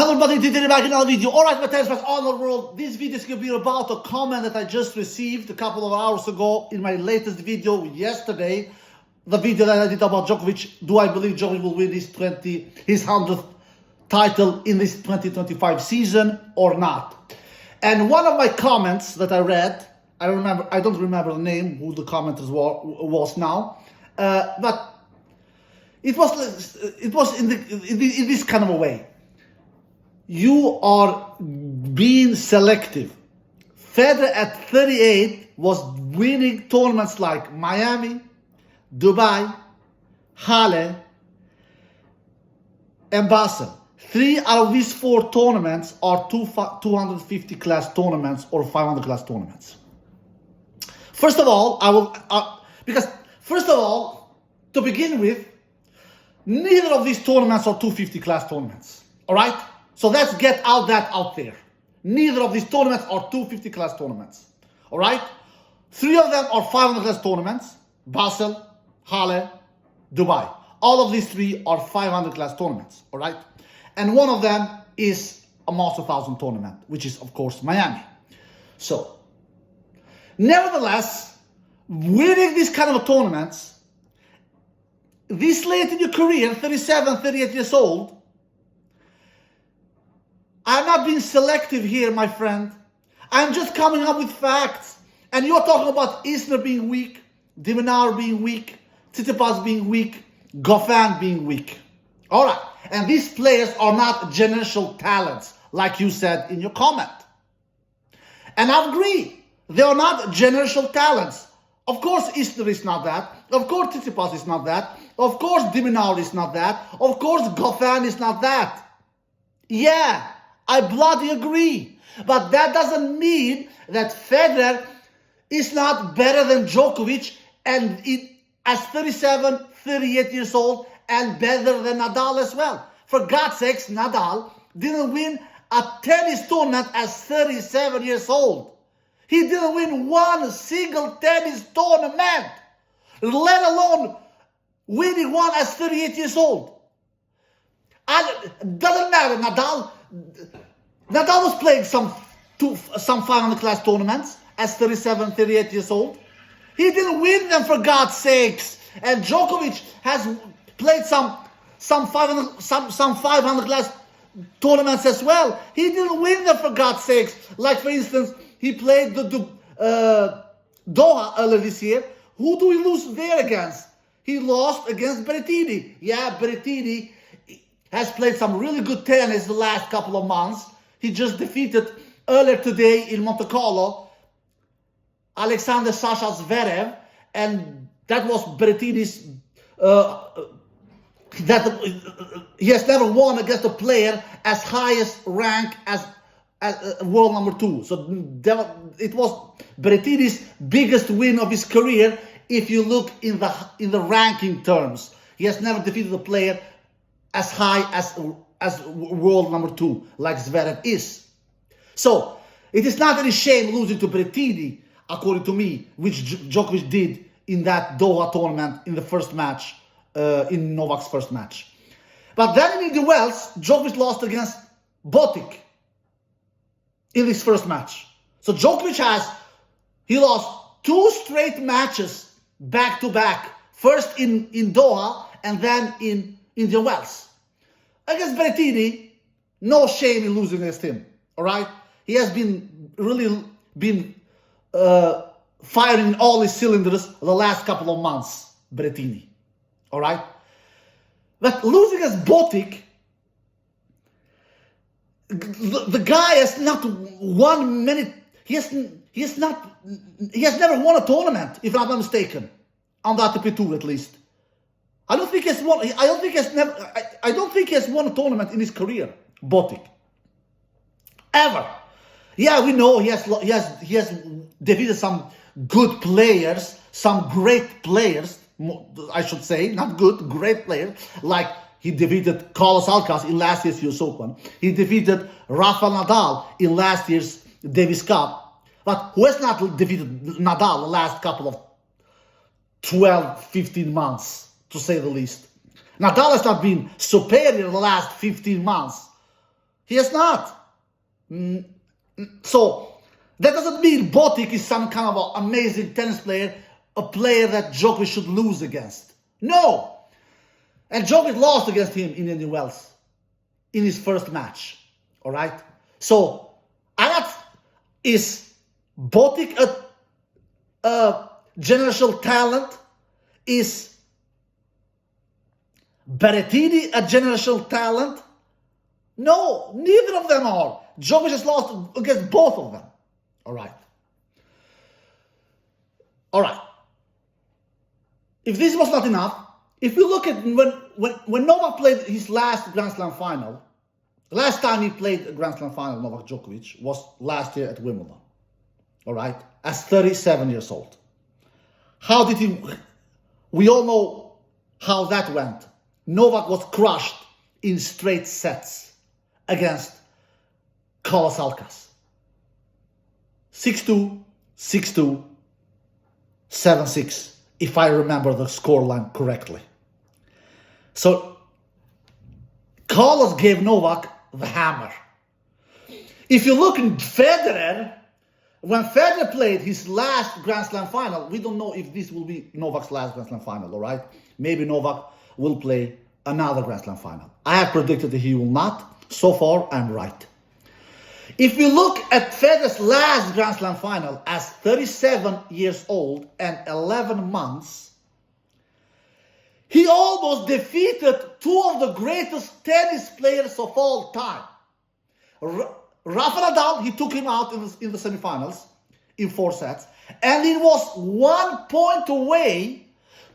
Hello everybody, today back in another video. Alright my tennis fans all over the world, this video is going to be about a comment that I just received a couple of hours ago in my latest video yesterday. The video that I did about Djokovic. Do I believe Djokovic will win his 100th title in this 2025 season or not? And one of my comments that I read, I don't remember the name, who the commenter was now, but it was in this kind of a way. You are being selective. Federer at 38 was winning tournaments like Miami, Dubai, Halle, and Basel. 3 out of these 4 tournaments are 250 class tournaments or 500 class tournaments. First of all, to begin with, neither of these tournaments are 250 class tournaments. All right? So let's get that out there. Neither of these tournaments are 250 class tournaments. All right? 3 of them are 500 class tournaments. Basel, Halle, Dubai. All of these 3 are 500 class tournaments. All right? And one of them is a Master 1000 tournament, which is, of course, Miami. So, nevertheless, winning these kind of tournaments, this late in your career, 37, 38 years old, I'm not being selective here, my friend. I'm just coming up with facts. And you're talking about Isner being weak, de Minaur being weak, Tsitsipas being weak, Goffin being weak. All right. And these players are not generational talents, like you said in your comment. And I agree. They are not generational talents. Of course, Isner is not that. Of course, Tsitsipas is not that. Of course, de Minaur is not that. Of course, Goffin is not that. Yeah. I bloody agree. But that doesn't mean that Federer is not better than Djokovic and as 37, 38 years old and better than Nadal as well. For God's sakes, Nadal didn't win a tennis tournament as 37 years old. He didn't win one single tennis tournament, let alone winning one as 38 years old. Doesn't matter, Nadal was playing some 500 class tournaments as 37, 38 years old. He didn't win them, for God's sakes. And Djokovic has played some 500 class tournaments as well. He didn't win them, for God's sakes. Like, for instance, he played the Doha earlier this year. Who do we lose there against? He lost against Berrettini. Yeah, Berrettini has played some really good tennis the last couple of months. He just defeated earlier today in Monte Carlo Alexander Sasha Zverev, and that was Berrettini's. He has never won against a player as highest rank as world number 2. So it was Berrettini's biggest win of his career. If you look in the ranking terms, he has never defeated a player as high as world number 2, like Zverev is. So, it is not any shame losing to Berrettini, according to me, which Djokovic did in that Doha tournament in the first match, in Novak's first match. But then in the Wells, Djokovic lost against Botic in his first match. So Djokovic he lost 2 straight matches back to back. First in Doha and then in the Wells. Against Berrettini, no shame in losing against him. All right? He has really been firing all his cylinders the last couple of months, Berrettini. All right? But losing against Botic, the guy has not won many. He has never won a tournament, if I'm not mistaken, on the ATP Tour at least. I don't think he has won a tournament in his career, Botic. Ever. Yeah, we know he has defeated some good players, some great players, I should say, not good, great players, like he defeated Carlos Alcaraz in last year's US Open. He defeated Rafael Nadal in last year's Davis Cup. But who has not defeated Nadal the last couple of 12, 15 months, to say the least? Nadal has not been superior the last 15 months. He has not. So that doesn't mean Botic is some kind of an amazing tennis player, a player that Djokovic should lose against. No. And Djokovic lost against him in Indian Wells in his first match. All right? So, is Botic a generational talent? Is Berrettini a generational talent? No, neither of them are. Djokovic has lost against both of them. All right. All right. If this was not enough, if we look at when Novak played his last Grand Slam final, the last time he played a Grand Slam final, Novak Djokovic, was last year at Wimbledon. All right? As 37 years old. How did he... We all know how that went. Novak was crushed in straight sets against Carlos Alcaraz. 6-2, 6-2, 7-6, if I remember the scoreline correctly. So, Carlos gave Novak the hammer. If you look at Federer, when Federer played his last Grand Slam final, we don't know if this will be Novak's last Grand Slam final, all right? Maybe Novak will play another Grand Slam final. I have predicted that he will not. So far, I'm right. If we look at Federer's last Grand Slam final as 37 years old and 11 months, he almost defeated two of the greatest tennis players of all time. Rafa Nadal, he took him out in the semifinals in 4 sets, and it was 1 point away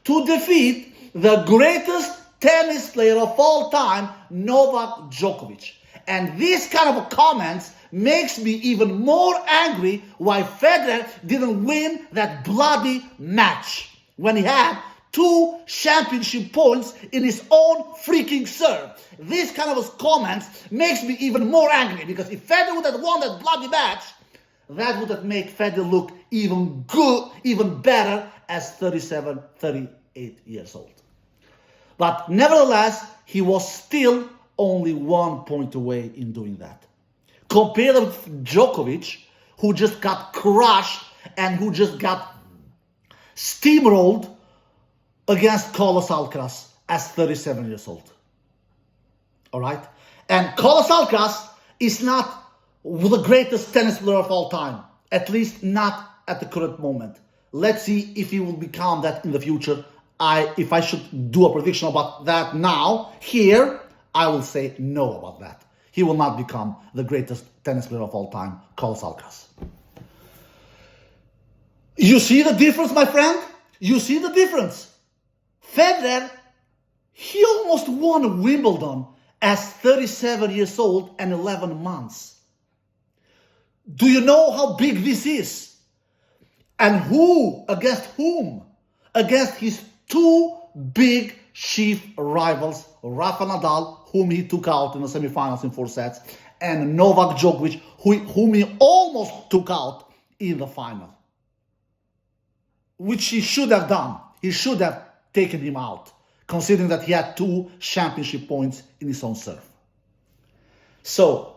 to defeat the greatest tennis player of all time, Novak Djokovic. And this kind of comments makes me even more angry why Federer didn't win that bloody match when he had 2 championship points in his own freaking serve. This kind of comments makes me even more angry, because if Federer would have won that bloody match, that would have made Federer look even good, even better as 37, 38 years old. But nevertheless, he was still only 1 point away in doing that. Compared with Djokovic, who just got crushed and who just got steamrolled against Carlos Alcaraz as 37 years old. All right? And Carlos Alcaraz is not the greatest tennis player of all time, at least not at the current moment. Let's see if he will become that in the future. If I should do a prediction about that now, here, I will say no about that. He will not become the greatest tennis player of all time, Carlos Alcaraz. You see the difference, my friend? You see the difference? Federer, he almost won Wimbledon as 37 years old and 11 months. Do you know how big this is? And who? Against whom? Against his 2 big chief rivals, Rafa Nadal, whom he took out in the semifinals in 4 sets, and Novak Djokovic, whom he almost took out in the final. Which he should have done. He should have taken him out, considering that he had 2 championship points in his own serve. So,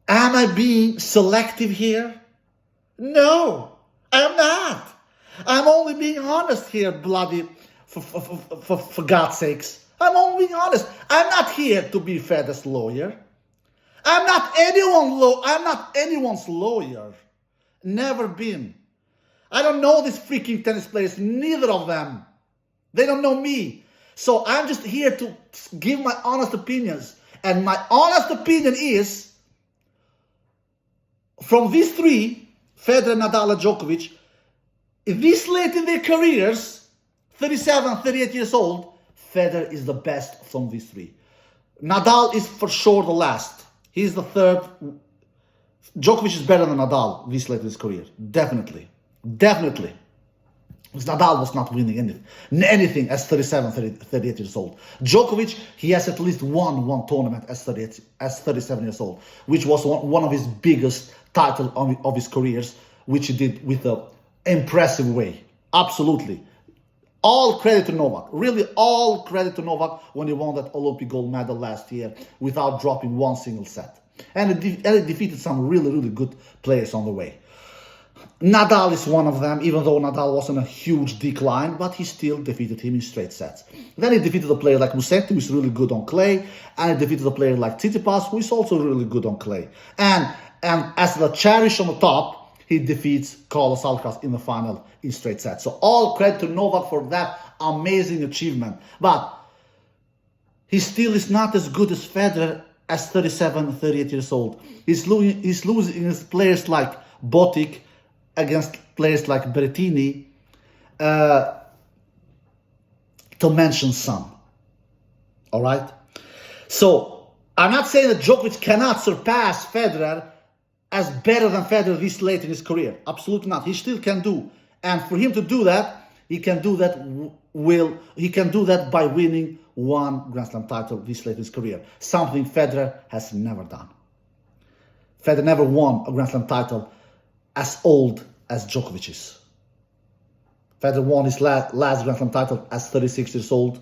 am I being selective here? No, I'm not. I'm only being honest here, bloody, for God's sakes. I'm only being honest. I'm not here to be Federer's lawyer. I'm not anyone's lawyer. Never been. I don't know these freaking tennis players, neither of them. They don't know me. So I'm just here to give my honest opinions. And my honest opinion is, from these 3, Federer, Nadal, and Djokovic, this late in their careers, 37, 38 years old, Federer is the best from these 3. Nadal is for sure the last. He's the 3rd. Djokovic is better than Nadal this late in his career. Definitely. Definitely. Because Nadal was not winning anything as 37, 38 years old. Djokovic, he has at least won 1 tournament as 37 years old, which was one of his biggest titles of his careers, which he did with an impressive way. Absolutely. All credit to Novak. Really, all credit to Novak when he won that Olympic gold medal last year without dropping 1 single set. And it defeated some really, really good players on the way. Nadal is one of them, even though Nadal was in a huge decline, but he still defeated him in straight sets. Then he defeated a player like Musetti, who is really good on clay, and he defeated a player like Tsitsipas, who is also really good on clay. And as the cherish on the top, he defeats Carlos Alcaraz in the final in straight sets. So all credit to Novak for that amazing achievement. But he still is not as good as Federer as 37, 38 years old. He's losing against players like Botic, against players like Berrettini, to mention some. All right? So, I'm not saying that Djokovic cannot surpass Federer as better than Federer this late in his career. Absolutely not. He still can do. And for him to do that, he can do that by winning one Grand Slam title this late in his career. Something Federer has never done. Federer never won a Grand Slam title as old as Djokovic is. Federer won his last Grand Slam title as 36 years old,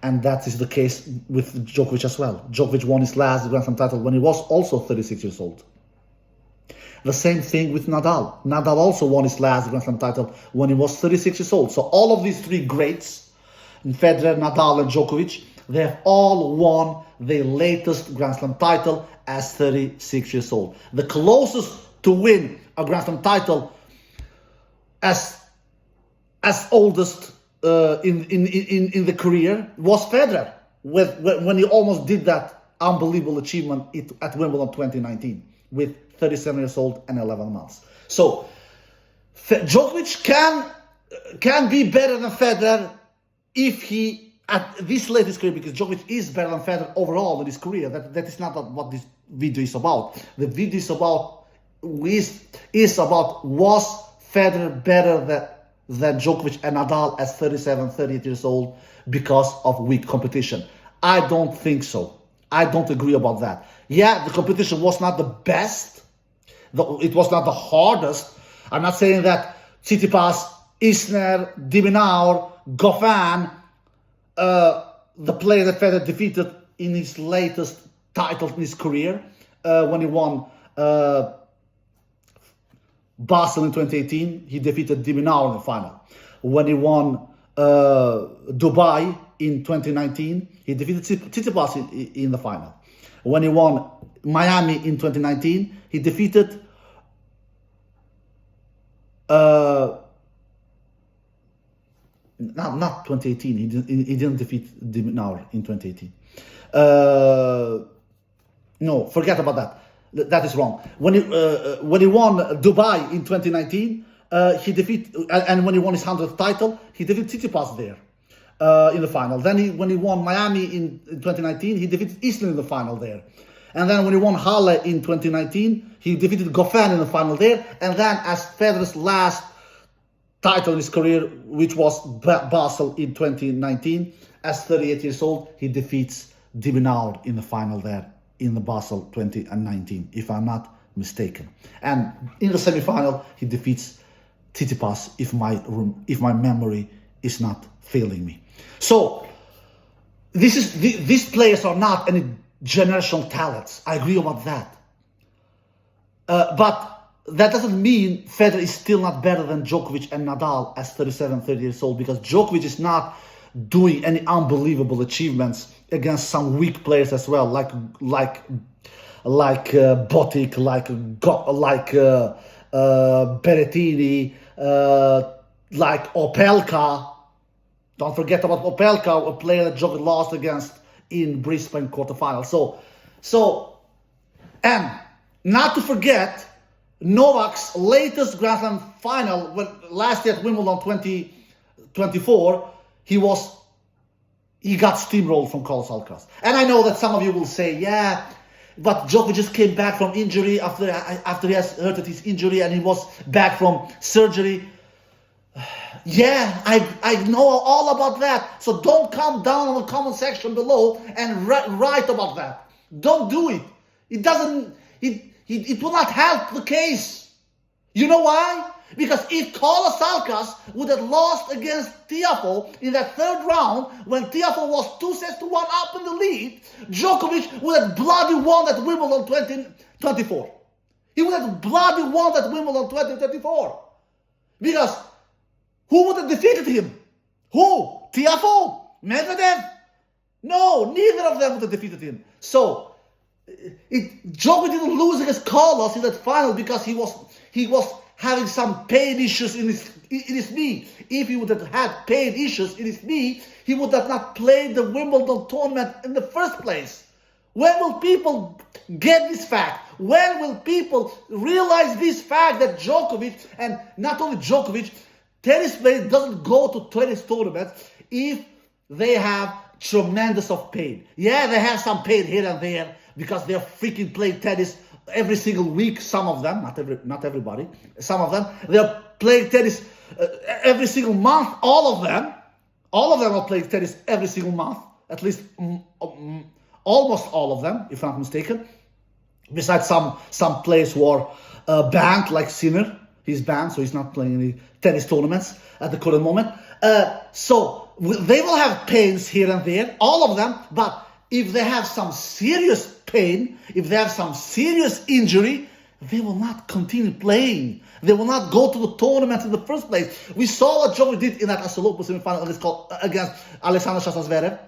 and that is the case with Djokovic as well. Djokovic won his last Grand Slam title when he was also 36 years old. The same thing with Nadal. Nadal also won his last Grand Slam title when he was 36 years old. So all of these three greats, Federer, Nadal, and Djokovic, they have all won their latest Grand Slam title as 36 years old. The closest to win a Grand Slam title as oldest in the career was Federer, when he almost did that unbelievable achievement at Wimbledon 2019 with 37 years old and 11 months. So Djokovic can be better than Federer if he, at this late in his career, because Djokovic is better than Federer overall in his career. That is not what this video is about. The video is about was Federer better than Djokovic and Nadal as 37, 38 years old because of weak competition? I don't think so. I don't agree about that. Yeah, the competition was not the best. It was not the hardest. I'm not saying that Tsitsipas, Isner, de Minaur, Goffin, the player that Federer defeated in his latest title in his career, when he won Basel in 2018, he defeated de Minaur in the final. When he won Dubai in 2019, he defeated Tsitsipas in the final. When he won Miami in 2019, he defeated not 2018. He didn't defeat de Minaur in 2018. No, forget about that. That is wrong. When he won Dubai in 2019, he defeated, and when he won his 100th title, he defeated Tsitsipas there in the final. Then when he won Miami in 2019, he defeated Isner in the final there. And then when he won Halle in 2019, he defeated Goffin in the final there. And then as Federer's last title in his career, which was Basel in 2019, as 38 years old, he defeats de Minaur in the final there in the Basel 2019, if I'm not mistaken. And in the semi-final, he defeats Tsitsipas, if my memory is not failing me. So these players are not any generational talents. I agree about that. But that doesn't mean Federer is still not better than Djokovic and Nadal as 37, 30 years old, because Djokovic is not doing any unbelievable achievements against some weak players as well, like Botic, like Berrettini, like Opelka. Don't forget about Opelka, a player that Djokovic lost against in Brisbane quarterfinal. So, and not to forget Novak's latest Grand Slam final, last year at Wimbledon 2024, he got steamrolled from Carlos Alcaraz. And I know that some of you will say, yeah, but Djokovic just came back from injury after he has hurted his injury and he was back from surgery. Yeah, I know all about that. So don't come down on the comment section below and write about that. Don't do it. It will not help the case. You know why? Because if Carlos Alcaraz would have lost against Tiafoe in that third round, when Tiafoe was 2-1 up in the lead, Djokovic would have bloody won that Wimbledon 2024. He would have bloody won that Wimbledon 2024. Because who would have defeated him? Who? Tiafoe? Medvedev? No, neither of them would have defeated him. So, Djokovic didn't lose against Carlos in that final because he was having some pain issues in his knee. If he would have had pain issues in his knee, he would have not played the Wimbledon tournament in the first place. When will people get this fact? When will people realize this fact that Djokovic, and not only Djokovic, tennis players doesn't go to tennis tournaments if they have tremendous of pain. Yeah, they have some pain here and there because they're freaking playing tennis every single week. Some of them, not everybody, some of them, they're playing tennis every single month. All of them are playing tennis every single month, at least almost all of them, if I'm not mistaken. Besides some players who are banned, like Sinner. He's banned, so he's not playing any tennis tournaments at the current moment. So they will have pains here and there, all of them, but if they have some serious pain, if they have some serious injury, they will not continue playing. They will not go to the tournament in the first place. We saw what Djokovic did in that AS Open semifinal against Alexander Zverev.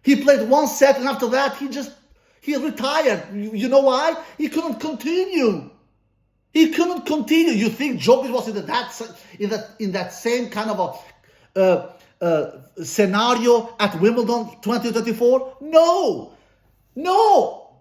He played one set, and after that, he retired. You know why? He couldn't continue. He couldn't continue. You think Djokovic was in that same kind of a scenario at Wimbledon 2024? No.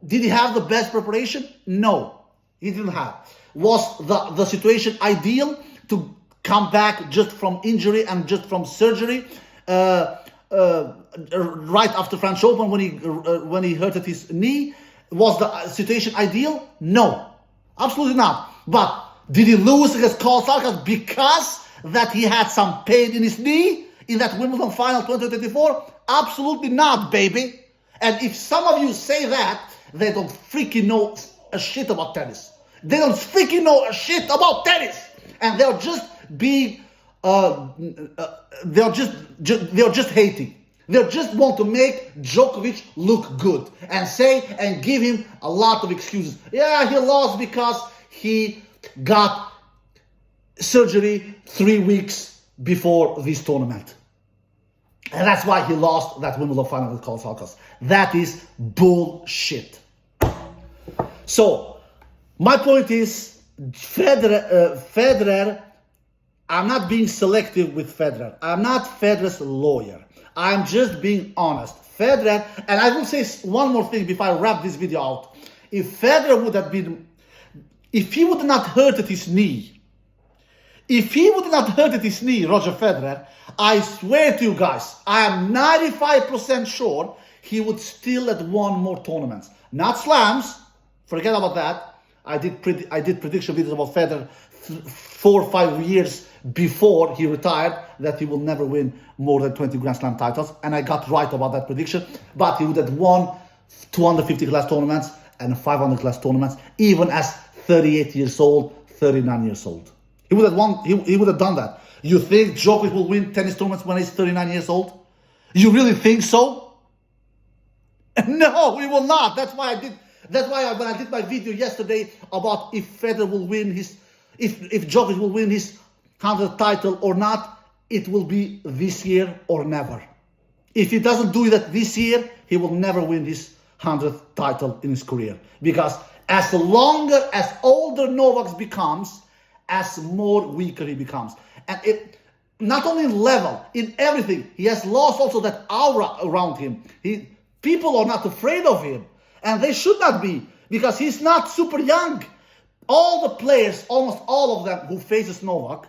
Did he have the best preparation? No, he didn't have. Was the situation ideal to come back just from injury and just from surgery right after French Open when he hurted his knee? Was the situation ideal? No, absolutely not. But did he lose against Carlos Alcaraz because that he had some pain in his knee in that Wimbledon final 2024? Absolutely not, baby. And if some of you say that, they don't freaking know a shit about tennis. They don't freaking know a shit about tennis, and they're just being, they're just hating. They just want to make Djokovic look good and give him a lot of excuses. Yeah, he lost because he got surgery 3 weeks before this tournament. And that's why he lost that Wimbledon final with Carlos Alcaraz. That is bullshit. So, my point is, Federer, I'm not being selective with Federer. I'm not Federer's lawyer. I'm just being honest. Federer, and I will say one more thing before I wrap this video out. If Federer would have been, if he would not hurted his knee, Roger Federer, I swear to you guys, I am 95% sure he would still have won more tournaments. Not slams, forget about that. I did prediction videos about Federer 4 or 5 years before he retired that he will never win more than 20 Grand Slam titles, and I got right about that prediction. But he would have won 250 class tournaments and 500 class tournaments, even as 38 years old, 39 years old. He would have won. He would have done that. You think Djokovic will win tennis tournaments when he's 39 years old? You really think so? No, he will not. That's why when I did my video yesterday about if Federer will win if Djokovic will win his 100th title or not, it will be this year or never. If he doesn't do that this year, he will never win his 100th title in his career. Because as older Novak becomes, as more weaker he becomes. And it, not only in level, in everything, he has lost also that aura around him. People are not afraid of him. And they should not be, because he's not super young. All the players, almost all of them who faces Novak,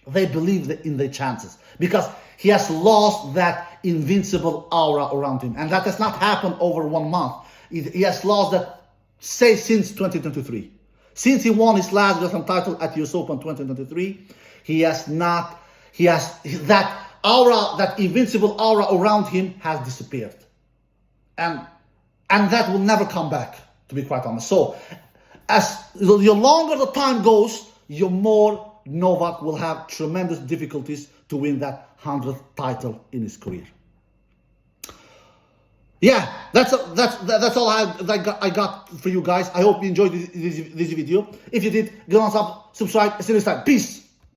they believe in their chances. Because he has lost that invincible aura around him. And that has not happened over 1 month. He has lost that, say, since 2023. Since he won his last Grand Slam title at US Open 2023, that aura, that invincible aura around him has disappeared. And that will never come back, to be quite honest. So, the longer the time goes, the more Novak will have tremendous difficulties to win that 100th title in his career. Yeah, that's all I got for you guys. I hope you enjoyed this video. If you did, give us up, subscribe. See you next time. Peace.